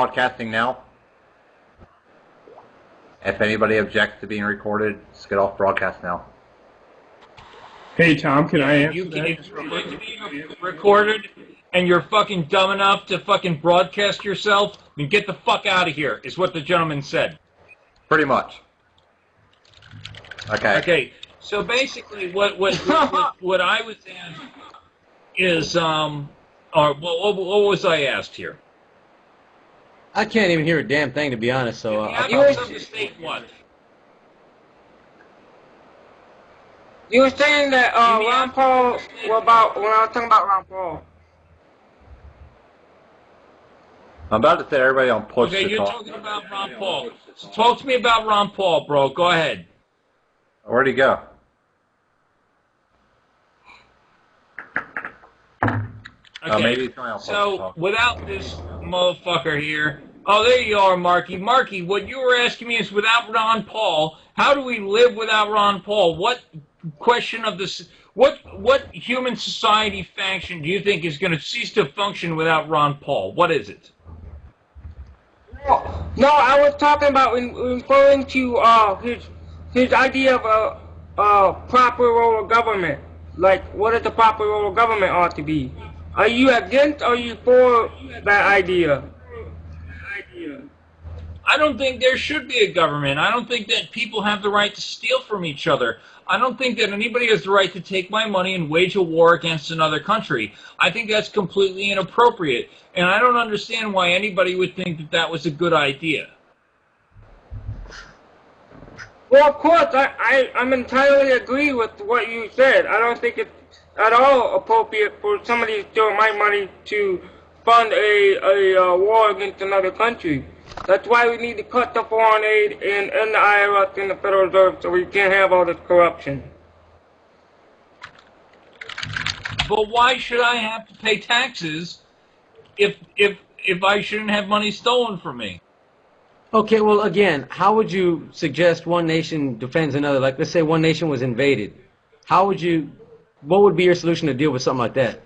broadcasting now. If anybody objects to being recorded, just get off broadcast now. Hey, Tom, can I answer you that? If you're going to be recorded and you're fucking dumb enough to fucking broadcast yourself, then get the fuck out of here, is what the gentleman said. Pretty much. Okay. Okay, so basically what I was asked is, or what was I asked here? I can't even hear a damn thing, to be honest, so... You were of the state what? You were saying that Ron Paul, when I was talking about Ron Paul. I'm about to say everybody on push Okay, to you're talk. talking about Ron Paul. So talk to me about Ron Paul, bro. Go ahead. Where'd he go? Okay, maybe he's going on push to so talk. without this motherfucker here... Oh, there you are, Marky. Marky, what you were asking me is, without Ron Paul, how do we live without Ron Paul? What question of this... What human society function do you think is going to cease to function without Ron Paul? What is it? No, I was talking about referring to his idea of a proper role of government. Like, what is the proper role of government ought to be? Are you against or are you for that idea? I don't think there should be a government. I don't think that people have the right to steal from each other. I don't think that anybody has the right to take my money and wage a war against another country. I think that's completely inappropriate. And I don't understand why anybody would think that that was a good idea. Well, of course, I'm entirely agree with what you said. I don't think it's at all appropriate for somebody to steal my money to fund a war against another country. That's why we need to cut the foreign aid and the IRS and the Federal Reserve so we can't have all this corruption. But why should I have to pay taxes if I shouldn't have money stolen from me? Okay, well, again, how would you suggest one nation defends another? Like, let's say one nation was invaded. What would be your solution to deal with something like that?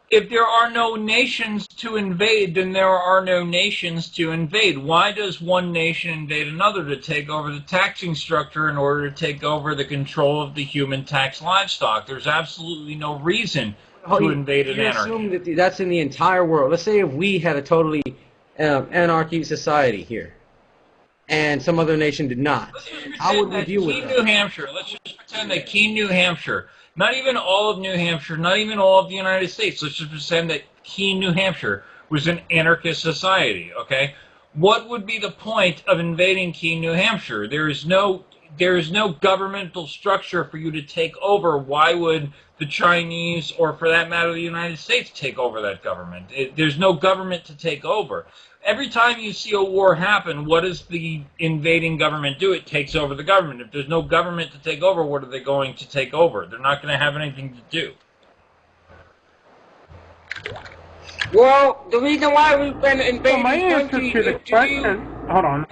If there are no nations to invade, then there are no nations to invade. Why does one nation invade another? To take over the taxing structure in order to take over the control of the human tax livestock. There's absolutely no reason to invade an anarchy. You assume that that's in the entire world. Let's say if we had a totally anarchy society here, and some other nation did not. How would we deal with that? New Hampshire. Let's just pretend that Keene, New Hampshire. Not even all of New Hampshire, not even all of the United States. Let's just pretend that Keene, New Hampshire was an anarchist society, okay? What would be the point of invading Keene, New Hampshire? There is no governmental structure for you to take over. Why would the Chinese, or for that matter, the United States, take over that government? There's no government to take over. Every time you see a war happen, what does the invading government do? It takes over the government. If there's no government to take over, what are they going to take over? They're not going to have anything to do. Well, the reason why we've been invading my answer to the question... Hold on.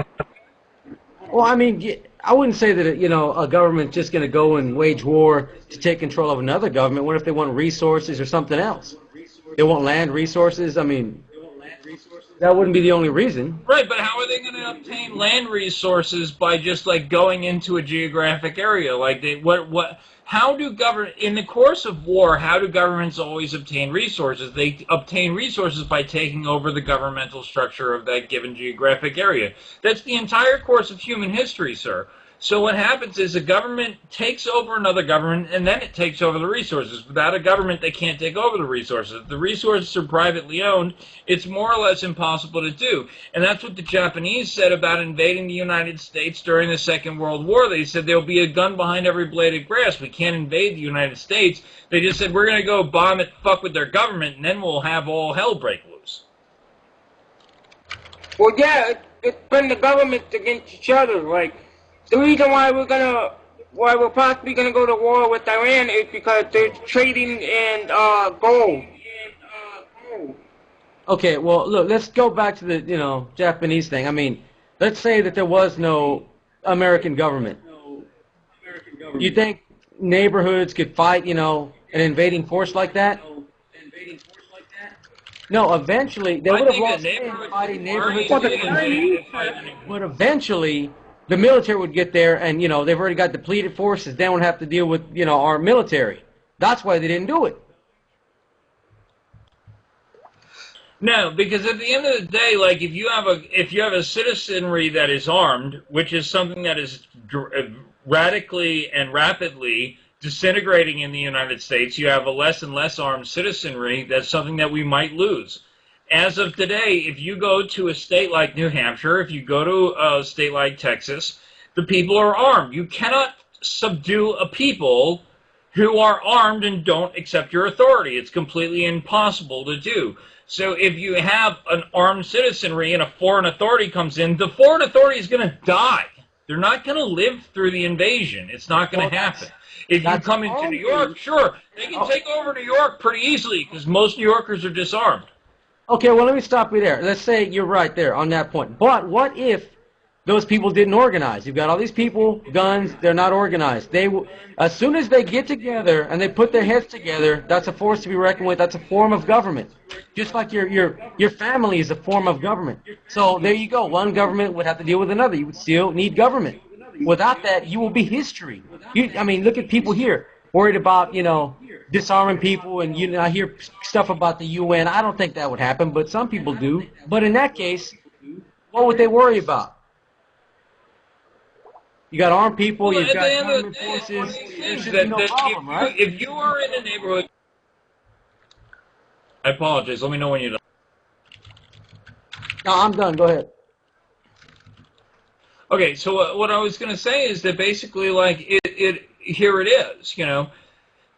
Well, I mean, I wouldn't say that, a government's just going to go and wage war to take control of another government. What if they want resources or something else? They want land resources? I mean... That wouldn't be the only reason. Right, but how are they going to obtain land resources by just like going into a geographic area? Like in the course of war, how do governments always obtain resources? They obtain resources by taking over the governmental structure of that given geographic area. That's the entire course of human history, sir. So what happens is a government takes over another government, and then it takes over the resources. Without a government, they can't take over the resources. If the resources are privately owned, it's more or less impossible to do. And that's what the Japanese said about invading the United States during the Second World War. They said there'll be a gun behind every blade of grass. We can't invade the United States. They just said we're going to go bomb it, fuck with their government, and then we'll have all hell break loose. Well, yeah, it's been the governments against each other, like... The reason why we're possibly gonna go to war with Iran is because they're trading in gold. Okay, well, look, let's go back to the Japanese thing. I mean, let's say that there was no American government. You think neighborhoods could fight, an invading force like that? No, eventually they I would have think a lost neighborhood fighting is more neighborhoods. easy But eventually, the military would get there, and they've already got depleted forces. They don't have to deal with our military. That's why they didn't do it. No, because at the end of the day, like if you have a citizenry that is armed, which is something that is radically and rapidly disintegrating in the United States, you have a less and less armed citizenry. That's something that we might lose. As of today, if you go to a state like New Hampshire, if you go to a state like Texas, the people are armed. You cannot subdue a people who are armed and don't accept your authority. It's completely impossible to do. So if you have an armed citizenry and a foreign authority comes in, the foreign authority is going to die. They're not going to live through the invasion. It's not going to happen. If you come into New York, sure, they can take over New York pretty easily because most New Yorkers are disarmed. Okay, well, let me stop you there. Let's say you're right there on that point. But what if those people didn't organize? You've got all these people, guns, they're not organized. As soon as they get together and they put their heads together, that's a force to be reckoned with. That's a form of government. Just like your family is a form of government. So there you go. One government would have to deal with another. You would still need government. Without that, you will be history. I mean, look at people here worried about, disarming people, and I hear stuff about the UN. I don't think that would happen, but some people do. But in that case, what would they worry about? You got armed people, Well, you've got at the end government of the day, forces. There should be no problem, right? If you are in a neighborhood, I apologize. Let me know when you're done. No, I'm done. Go ahead. Okay, so what I was going to say is that basically, like, here it is,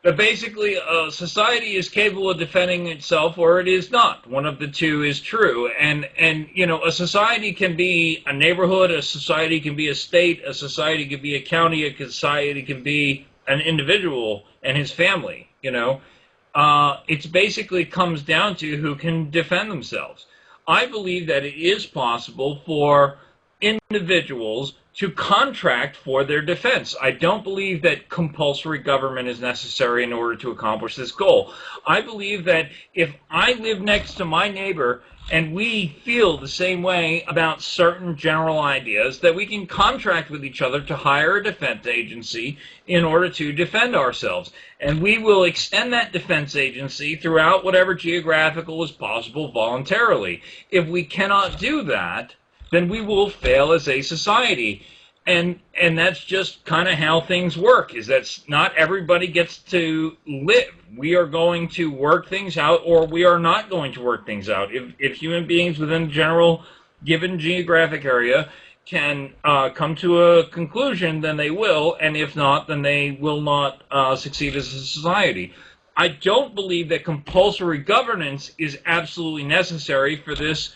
that basically society is capable of defending itself or it is not. One of the two is true. And a society can be a neighborhood, a society can be a state, a society can be a county, a society can be an individual and his family, It basically comes down to who can defend themselves. I believe that it is possible for individuals to contract for their defense. I don't believe that compulsory government is necessary in order to accomplish this goal. I believe that if I live next to my neighbor and we feel the same way about certain general ideas, that we can contract with each other to hire a defense agency in order to defend ourselves. And we will extend that defense agency throughout whatever geographical is possible voluntarily. If we cannot do that, then we will fail as a society. And that's just kind of how things work, is that not everybody gets to live. We are going to work things out, or we are not going to work things out. If human beings within a general given geographic area can come to a conclusion, then they will, and if not, then they will not succeed as a society. I don't believe that compulsory governance is absolutely necessary for this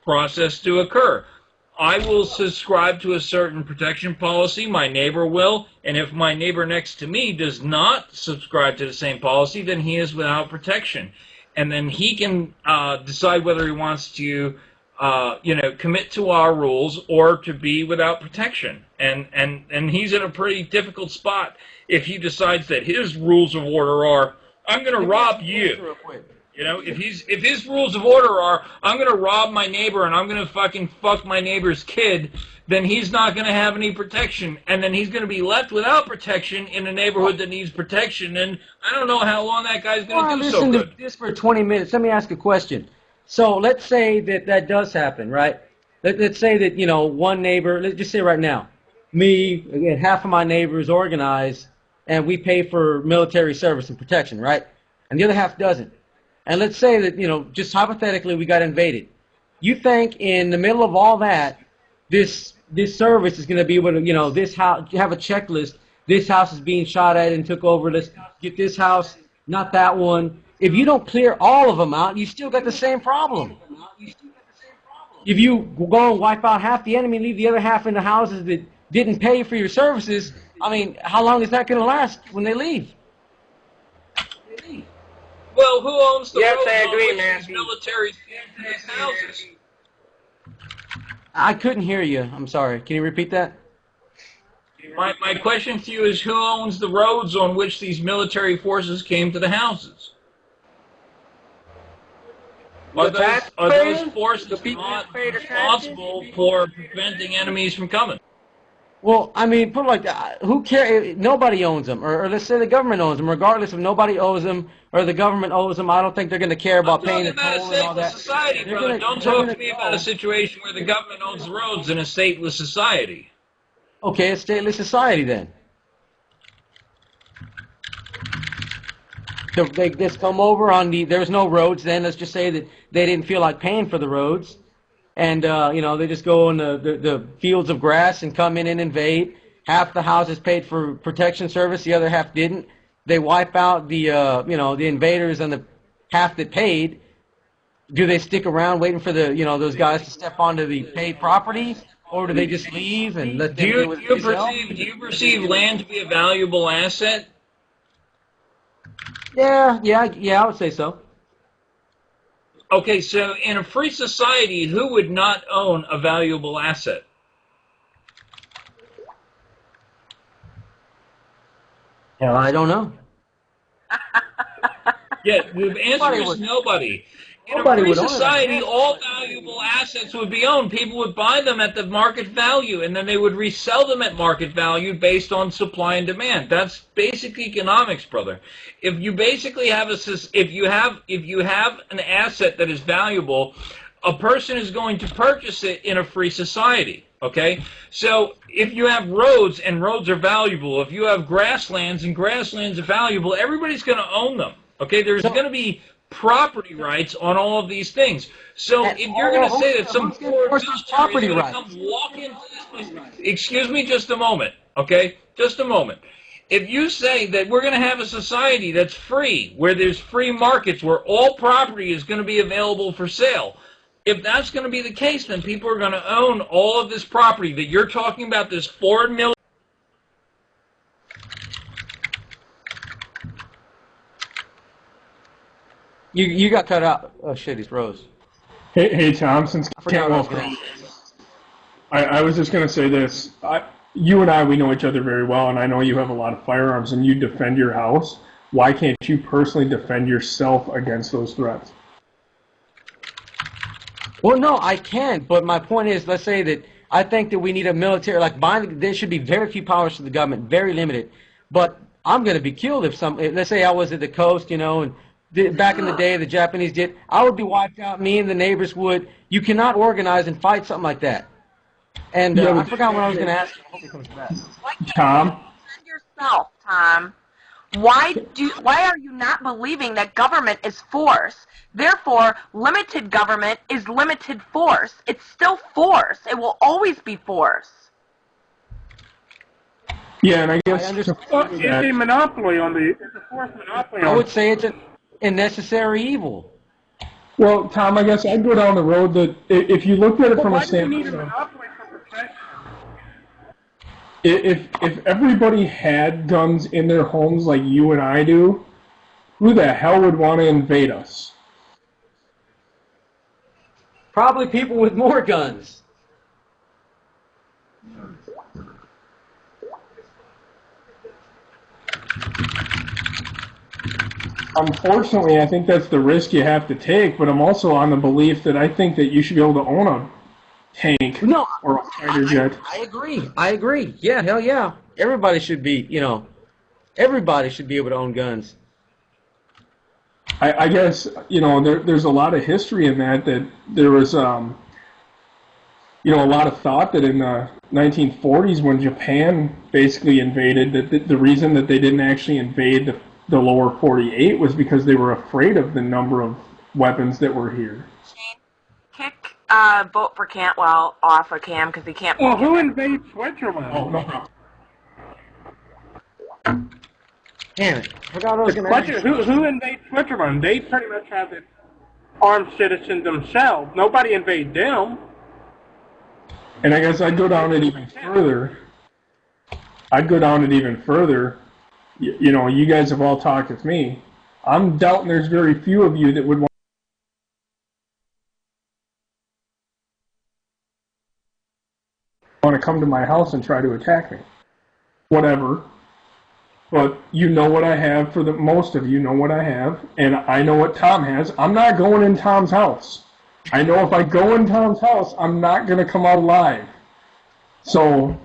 process to occur. I will subscribe to a certain protection policy, my neighbor will, and if my neighbor next to me does not subscribe to the same policy, then he is without protection. And then he can decide whether he wants to, commit to our rules or to be without protection. And he's in a pretty difficult spot if he decides that his rules of order are, I'm going to rob you. If his rules of order are, I'm going to rob my neighbor and I'm going to fucking fuck my neighbor's kid, then he's not going to have any protection. And then he's going to be left without protection in a neighborhood that needs protection. And I don't know how long that guy's going to do so good. Listen to this for 20 minutes. Let me ask a question. So let's say that does happen, right? Let's say that, one neighbor, let's just say right now, me, again, half of my neighbors organize and we pay for military service and protection, right? And the other half doesn't. And let's say that, just hypothetically, we got invaded. You think in the middle of all that, this service is going to be able to, this house, you have a checklist, this house is being shot at and took over, let's get this house, not that one. If you don't clear all of them out, you still got the same problem. If you go and wipe out half the enemy and leave the other half in the houses that didn't pay for your services, I mean, how long is that going to last when they leave? Well, who owns the Yes, roads I agree, on which man. these military these houses? I couldn't hear you. I'm sorry. Can you repeat that? My question to you is, who owns the roads on which these military forces came to the houses? Are The those taxpayers, forces the people not who pay the taxes. responsible for preventing enemies from coming? Well, I mean, put it like that. Who cares? Nobody owns them, or let's say the government owns them. Regardless if nobody owes them or the government owes them, I don't think they're going to care I'm about paying talking the about a toll and all stateless that. society, They're brother. gonna Don't they're talk gonna to me about a go. situation where the government owns the roads in a stateless society. Okay, it's stateless society then. They just come over on the. There's no roads then. Let's just say that they didn't feel like paying for the roads, and they just go in the fields of grass and come in and invade. Half the houses paid for protection service, the other half didn't. They wipe out the invaders and the half that paid. Do they stick around waiting for those guys to step onto the paid property, or do they just leave and let Do them you deal with do it you themselves? perceive land to be a valuable asset? Yeah, I would say so. Okay, so in a free society, who would not own a valuable asset? Hell, I don't know. Yeah, the answer Nobody is would. nobody. In a Nobody free would own it, I society, guess. all valuable assets would be owned. People would buy them at the market value, and then they would resell them at market value based on supply and demand. That's basic economics, brother. If you basically have if you have an asset that is valuable, a person is going to purchase it in a free society. Okay, so if you have roads and roads are valuable, if you have grasslands and grasslands are valuable, everybody's going to own them. Okay, there's So, going to be property rights on all of these things. So and if you're going to say that some who's going to poor enforce those visionary is property going to come rights? walk into this place, excuse me just a moment, okay? Just a moment. If you say that we're going to have a society that's free, where there's free markets, where all property is going to be available for sale, if that's going to be the case, then people are going to own all of this property that you're talking about, this 4 million. You got cut out. Oh shit, he's froze. Hey, Tom, since I forgot what I was Cantwell, going to ask. I was just going to say this. You and I, we know each other very well, and I know you have a lot of firearms, and you defend your house. Why can't you personally defend yourself against those threats? Well, no, I can, but my point is, let's say that I think that we need a military, like binding, there should be very few powers to the government, very limited. But I'm going to be killed if let's say I was at the coast, and back in the day the Japanese did, I would be wiped out, me and the neighbors would. You cannot organize and fight something like that. And Yeah, I but forgot what I was going to ask you. I hope he comes back. Why can't you Tom, defend yourself, Tom? Why are you not believing that government is force? Therefore, limited government is limited force. It's still force. It will always be force. yeah, and I I guess understand. to It's that, a monopoly on the. It's a forced monopoly I on. would say it's a necessary evil. well, Tom, I guess I'd go down the road that if you looked at it But from a why do we need a standpoint of monopoly for protection? if everybody had guns in their homes like you and I do, who the hell would want to invade us? Probably people with more guns. Unfortunately, I think that's the risk you have to take, but I'm also on the belief that I think that you should be able to own a tank No, or a fighter jet. I agree. I agree. Yeah, hell yeah. Everybody should be, everybody should be able to own guns. I guess, there's a lot of history in that there was, a lot of thought that in the 1940s when Japan basically invaded, that the reason that they didn't actually invade the lower 48 was because they were afraid of the number of weapons that were here. Kick vote for Cantwell off of Cam because he can't. Well, who invades Switzerland? Oh, no problem. Damn it. I forgot I was going to ask. Who invades Switzerland? They pretty much have it armed citizens themselves. Nobody invades them. And I guess I'd go down it even further. You guys have all talked with me. I'm doubting there's very few of you that would want to come to my house and try to attack me. Whatever. but you know what I have. For the most of you know what I have, and I know what Tom has. I'm not going in Tom's house. I know if I go in Tom's house, I'm not going to come out alive. So,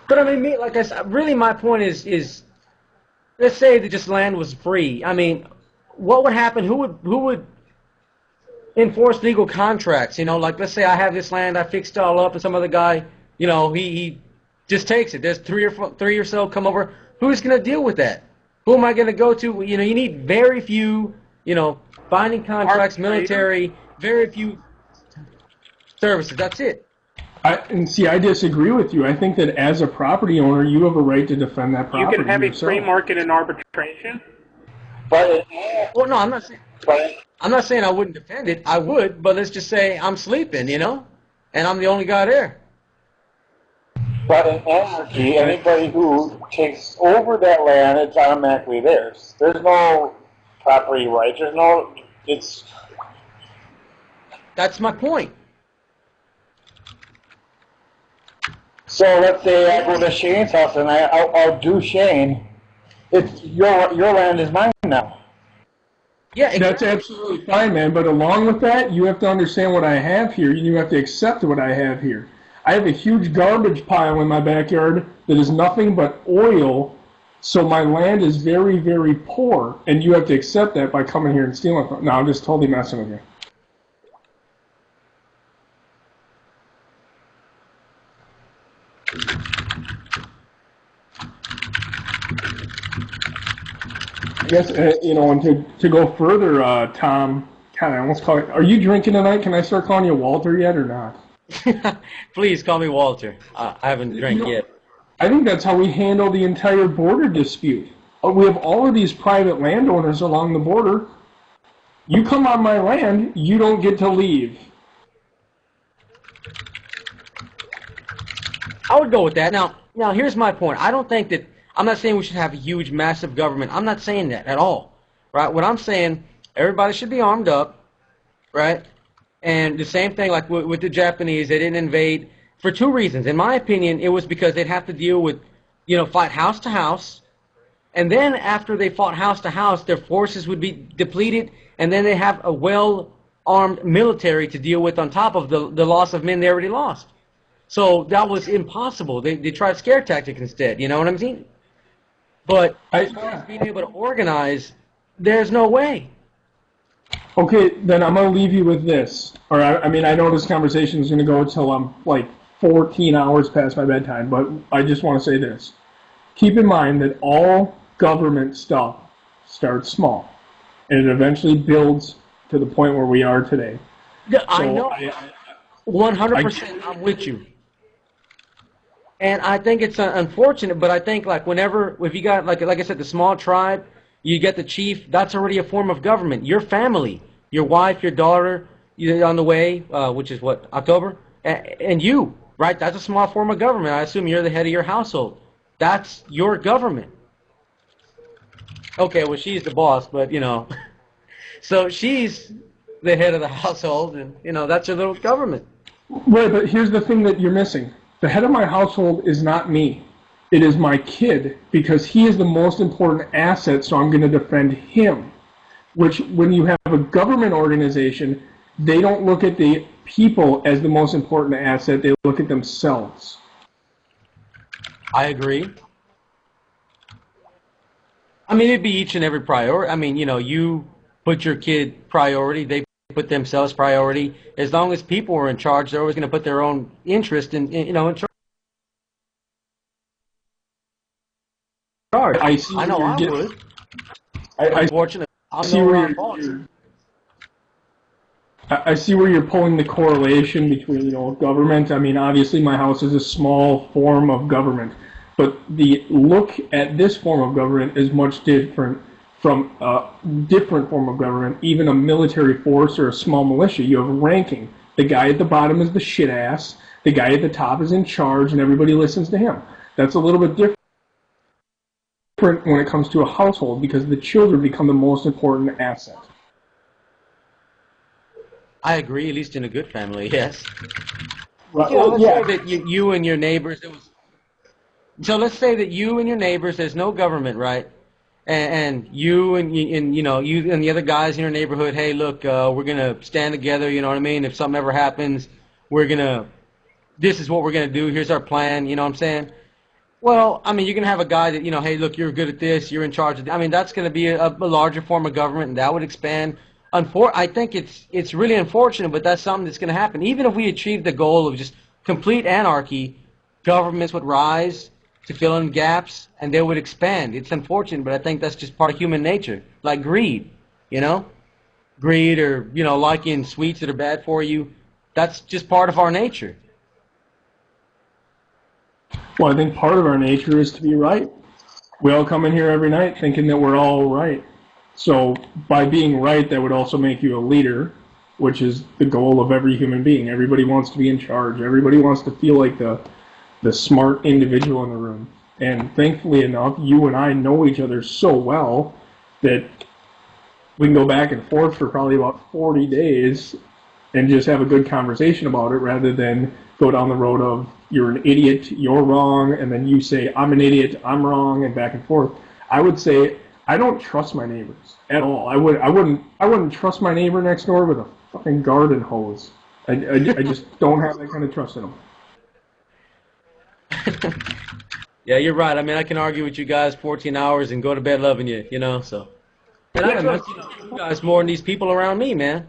but I mean, like I said, really my point is let's say that just land was free. I mean, what would happen? Who would enforce legal contracts? You know, like let's say I have this land, I fixed it all up, and some other guy, you know, he just takes it. There's three or so come over. Who's going to deal with that? Who am I going to go to? You know, you need very few, you know, binding contracts, military, very few services. That's it. and see, I disagree with you. I think that as a property owner, you have a right to defend that property. You can have yourself. a free market and arbitration. But Well, no, I'm not saying. but I'm not saying I wouldn't defend it. I would, but let's just say I'm sleeping, you know, and I'm the only guy there. But in anarchy, anybody who takes over that land, it's automatically theirs. There's no property rights. There's no. It's That's my point. so. Let's say I go to Shane's house and I'll do Shane. It's your land is mine now. Yeah, exactly. That's absolutely fine, man. But along with that, you have to understand what I have here. You have to accept what I have here. I have a huge garbage pile in my backyard that is nothing but oil, so my land is very, very poor, and you have to accept that by coming here and stealing from it. No, I'm just totally messing with you. I guess, you know, and to go further, Tom, God, I almost call it, are you drinking tonight? Can I start calling you Walter yet or not? Please call me Walter. I haven't drank yet. I think that's how we handle the entire border dispute. We have all of these private landowners along the border. You come on my land, you don't get to leave. I would go with that. Now here's my point. I don't think that I'm not saying we should have a huge, massive government. I'm not saying that at all, right? What I'm saying, everybody should be armed up, right? And the same thing like with the Japanese, they didn't invade for two reasons. In my opinion, it was because they'd have to deal with, you know, fight house to house. And then after they fought house to house, their forces would be depleted, and then they have a well-armed military to deal with on top of the loss of men they already lost. So that was impossible. They tried scare tactics instead, you know what I'm saying? But as far as being able to organize, there's no way. Okay, then I'm going to leave you with this. Or I mean, I know this conversation is going to go until I'm like 14 hours past my bedtime, but I just want to say this. Keep in mind that all government stuff starts small, and it eventually builds to the point where we are today. Yeah, So I know. 100%, I'm with you. And I think it's unfortunate, but I think like whenever, if you got, like I said, the small tribe, you get the chief, that's already a form of government. Your family, your wife, your daughter, you're on the way, which is what, October? And you, right? That's a small form of government. I assume you're the head of your household. That's your government. Okay, well, she's the boss, but, you know. So she's the head of the household, and, you know, that's your little government. Right, but here's the thing that you're missing. The head of my household is not me. It is my kid, because he is the most important asset, so I'm going to defend him. Which, when you have a government organization, they don't look at the people as the most important asset, they look at themselves. I agree. I mean, it'd be each and every priority. I mean, you know, you put your kid priority, they put themselves priority. As long as people are in charge, they're always going to put their own interest in you know, in charge. I know I would. Unfortunately, I'm no wrong boss. I see where you're pulling the correlation between, you know, government. I mean, obviously my house is a small form of government, but the look at this form of government is much different from a different form of government, even a military force or a small militia. You have ranking. The guy at the bottom is the shit ass. The guy at the top is in charge, and everybody listens to him. That's a little bit different when it comes to a household, because the children become the most important asset. I agree, at least in a good family, yes. Right, You know, well, let's yeah. say that you and your neighbors, so let's say that you and your neighbors, there's no government, right? And you and you know you and the other guys in your neighborhood, hey, look, we're gonna stand together. You know what I mean? If something ever happens, we're gonna. This is what we're gonna do. Here's our plan. You know what I'm saying? Well, I mean, you're gonna have a guy that hey, look, you're good at this. You're in charge of. I mean, that's gonna be a larger form of government, and that would expand. I think it's really unfortunate, but that's something that's gonna happen. Even if we achieve the goal of just complete anarchy, governments would rise to fill in gaps, and they would expand. It's unfortunate, but I think that's just part of human nature, like greed. You know, greed, or liking sweets that are bad for you. That's just part of our nature. Well, I think part of our nature is to be right. We all come in here every night thinking that we're all right. So by being right, that would also make you a leader, which is the goal of every human being. Everybody wants to be in charge. Everybody wants to feel like the smart individual in the room. And thankfully enough, you and I know each other so well that we can go back and forth for probably about 40 days and just have a good conversation about it rather than go down the road of you're an idiot, you're wrong, and then you say I'm an idiot, I'm wrong, and back and forth. I would say I don't trust my neighbors at all. I wouldn't trust my neighbor next door with a fucking garden hose. I just don't have that kind of trust in them. Yeah, you're right. I mean, I can argue with you guys 14 hours and go to bed loving you, so. And I must you guys more than these people around me, man.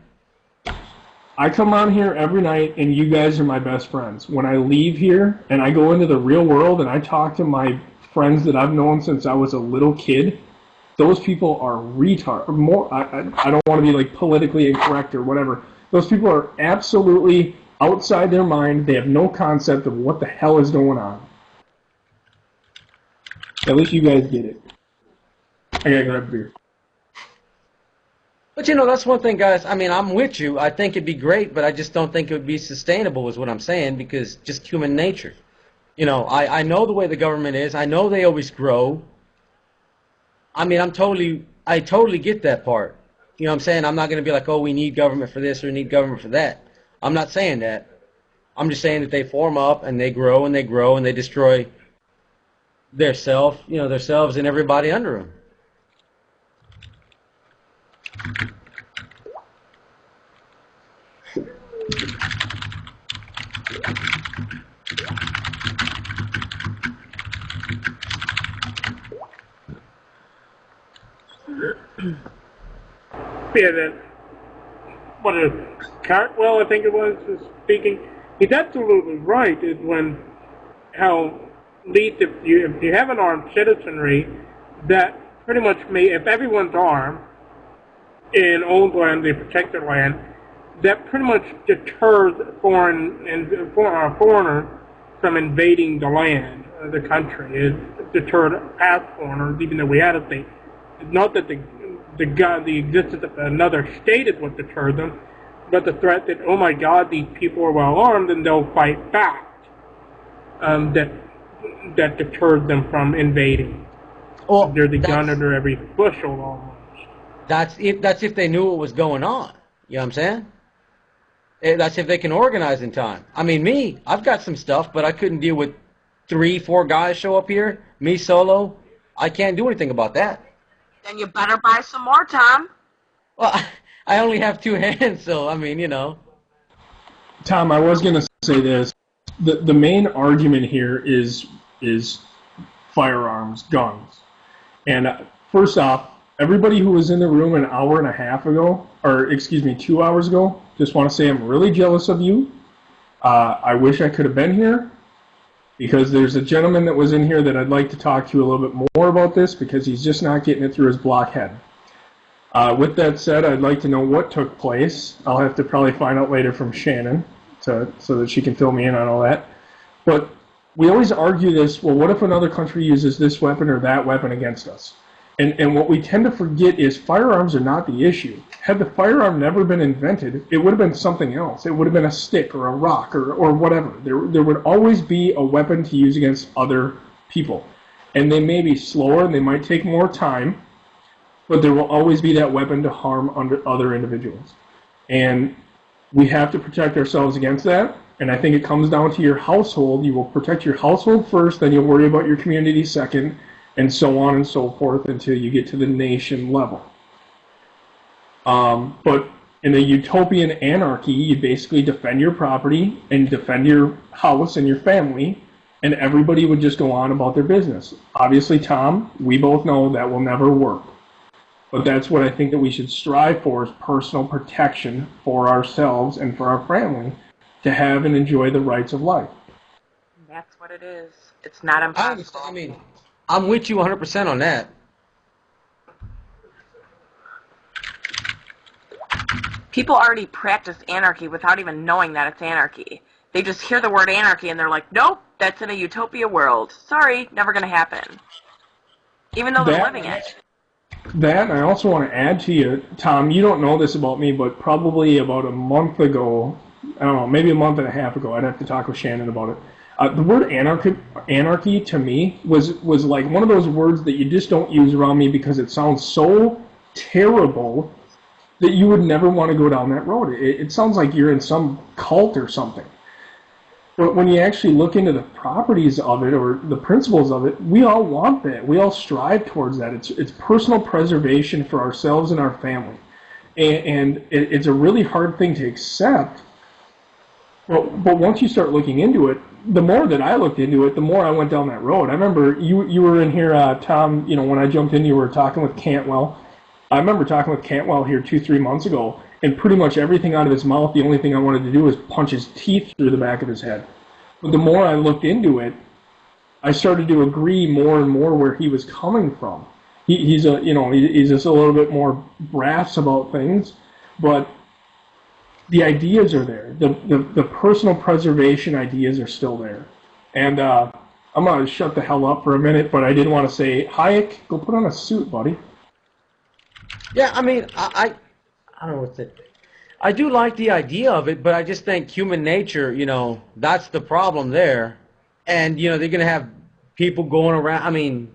I come on here every night, and you guys are my best friends. When I leave here and I go into the real world and I talk to my friends that I've known since I was a little kid, those people are retard. I don't want to be like politically incorrect or whatever. Those people are absolutely outside their mind. They have no concept of what the hell is going on. At least you guys get it. I gotta grab a beer. But that's one thing, guys. I mean, I'm with you. I think it'd be great, but I just don't think it would be sustainable is what I'm saying, because just human nature. I know the way the government is. I know they always grow. I mean, I totally get that part. You know what I'm saying? I'm not going to be like, oh, we need government for this or we need government for that. I'm not saying that. I'm just saying that they form up and they grow and they grow and they destroy themselves and everybody under them. Yeah, that what is Cartwell, I think it was speaking. He's absolutely right. Is when how least if you have an armed citizenry that pretty much if everyone's armed and owns land, they protect their land, that pretty much deters foreigners from invading the land, the country. It deterred past foreigners, even though we had a state. It's not that the existence of another state is what deterred them, but the threat that, oh my God, these people are well armed and they'll fight back, that deters them from invading. Well, there's a gun under every bushel almost. That's if they knew what was going on. You know what I'm saying? That's if they can organize in time. I mean, I've got some stuff, but I couldn't deal with 3-4 guys show up here. Me solo, I can't do anything about that. Then you better buy some more, Tom. Well, I only have 2 hands, so I mean, Tom, I was going to say this. The main argument here is firearms, guns. And first off, everybody who was in the room an hour and a half ago, or excuse me, 2 hours ago, just want to say I'm really jealous of you. I wish I could have been here, because there's a gentleman that was in here that I'd like to talk to a little bit more about this, because he's just not getting it through his blockhead. With that said, I'd like to know what took place. I'll have to probably find out later from Shannon so that she can fill me in on all that. But we always argue this, well, what if another country uses this weapon or that weapon against us? And what we tend to forget is firearms are not the issue. Had the firearm never been invented, it would have been something else. It would have been a stick or a rock or whatever. There would always be a weapon to use against other people. And they may be slower and they might take more time, but there will always be that weapon to harm other individuals. And we have to protect ourselves against that. And I think it comes down to your household. You will protect your household first, then you'll worry about your community second, and so on and so forth until you get to the nation level. But in a utopian anarchy, you basically defend your property and defend your house and your family, and everybody would just go on about their business. Obviously, Tom, we both know that will never work. But that's what I think that we should strive for, is personal protection for ourselves and for our family to have and enjoy the rights of life. That's what it is. It's not impossible. I mean, I'm with you 100% on that. People already practice anarchy without even knowing that it's anarchy. They just hear the word anarchy and they're like, nope, that's in a utopia world. Sorry, never going to happen. Even though they're living it. That, and I also want to add to you, Tom, you don't know this about me, but probably about a month ago, I don't know, maybe a month and a half ago, I'd have to talk with Shannon about it. The word anarchy to me was like one of those words that you just don't use around me because it sounds so terrible that you would never want to go down that road. It sounds like you're in some cult or something. But when you actually look into the properties of it or the principles of it, we all want that. We all strive towards that. It's personal preservation for ourselves and our family. And it's a really hard thing to accept. But once you start looking into it, the more that I looked into it, the more I went down that road. I remember you were in here, Tom, when I jumped in, you were talking with Cantwell. I remember talking with Cantwell here 2-3 months ago, and pretty much everything out of his mouth, the only thing I wanted to do was punch his teeth through the back of his head. But the more I looked into it, I started to agree more and more where he was coming from. He's just a little bit more brass about things, but the ideas are there. The personal preservation ideas are still there. And I'm going to shut the hell up for a minute, but I did want to say, Hayek, go put on a suit, buddy. Yeah, I mean, I don't know what to say. I do like the idea of it, but I just think human nature, that's the problem there. And, they're going to have people going around. I mean,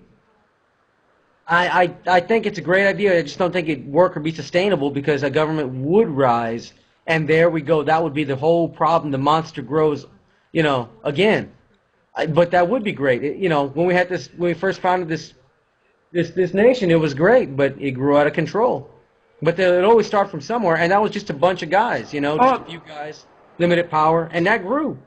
I think it's a great idea. I just don't think it'd work or be sustainable because a government would rise. And there we go. That would be the whole problem. The monster grows, again. But that would be great. When we first founded this nation, it was great, but it grew out of control. But it always start from somewhere, and that was just a bunch of guys, just a few guys, limited power, and that grew.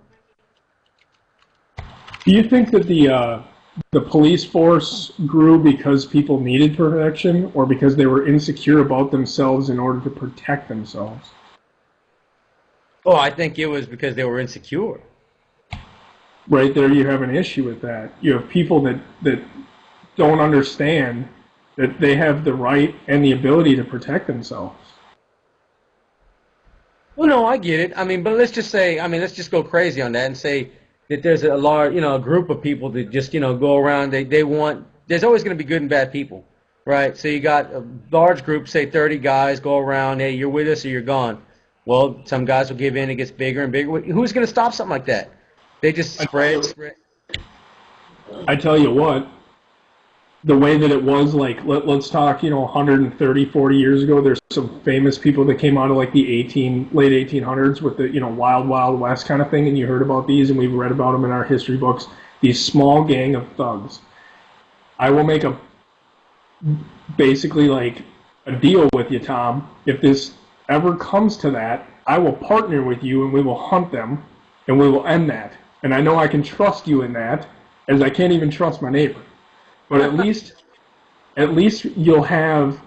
Do you think that the police force grew because people needed protection, or because they were insecure about themselves in order to protect themselves? Oh, I think it was because they were insecure. Right there, you have an issue with that. You have people that don't understand that they have the right and the ability to protect themselves. Well, no, I get it. I mean, but let's just go crazy on that and say that there's a large, a group of people that just, go around. There's always going to be good and bad people, right? So you got a large group, say 30 guys, go around. Hey, you're with us or you're gone. Well, some guys will give in. It gets bigger and bigger. Who's going to stop something like that? They just spread. I tell you what. The way that it was, like, let's talk, 130, 40 years ago, there's some famous people that came out of, like, the late 1800s with the, Wild Wild West kind of thing, and you heard about these, and we've read about them in our history books, these small gang of thugs. I will make basically, like, a deal with you, Tom. If this ever comes to that, I will partner with you, and we will hunt them, and we will end that. And I know I can trust you in that, as I can't even trust my neighbor. But at least you'll have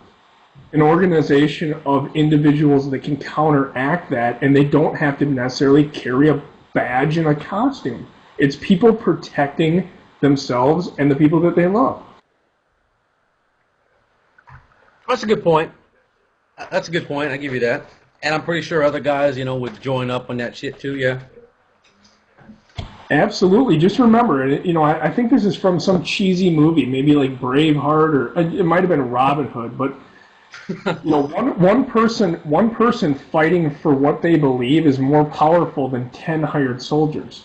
an organization of individuals that can counteract that, and they don't have to necessarily carry a badge and a costume. It's people protecting themselves and the people that they love. That's a good point. I give you that. And I'm pretty sure other guys, would join up on that shit too, yeah. Absolutely. Just remember, I think this is from some cheesy movie, maybe like Braveheart, or it might have been Robin Hood. But one person fighting for what they believe is more powerful than 10 hired soldiers.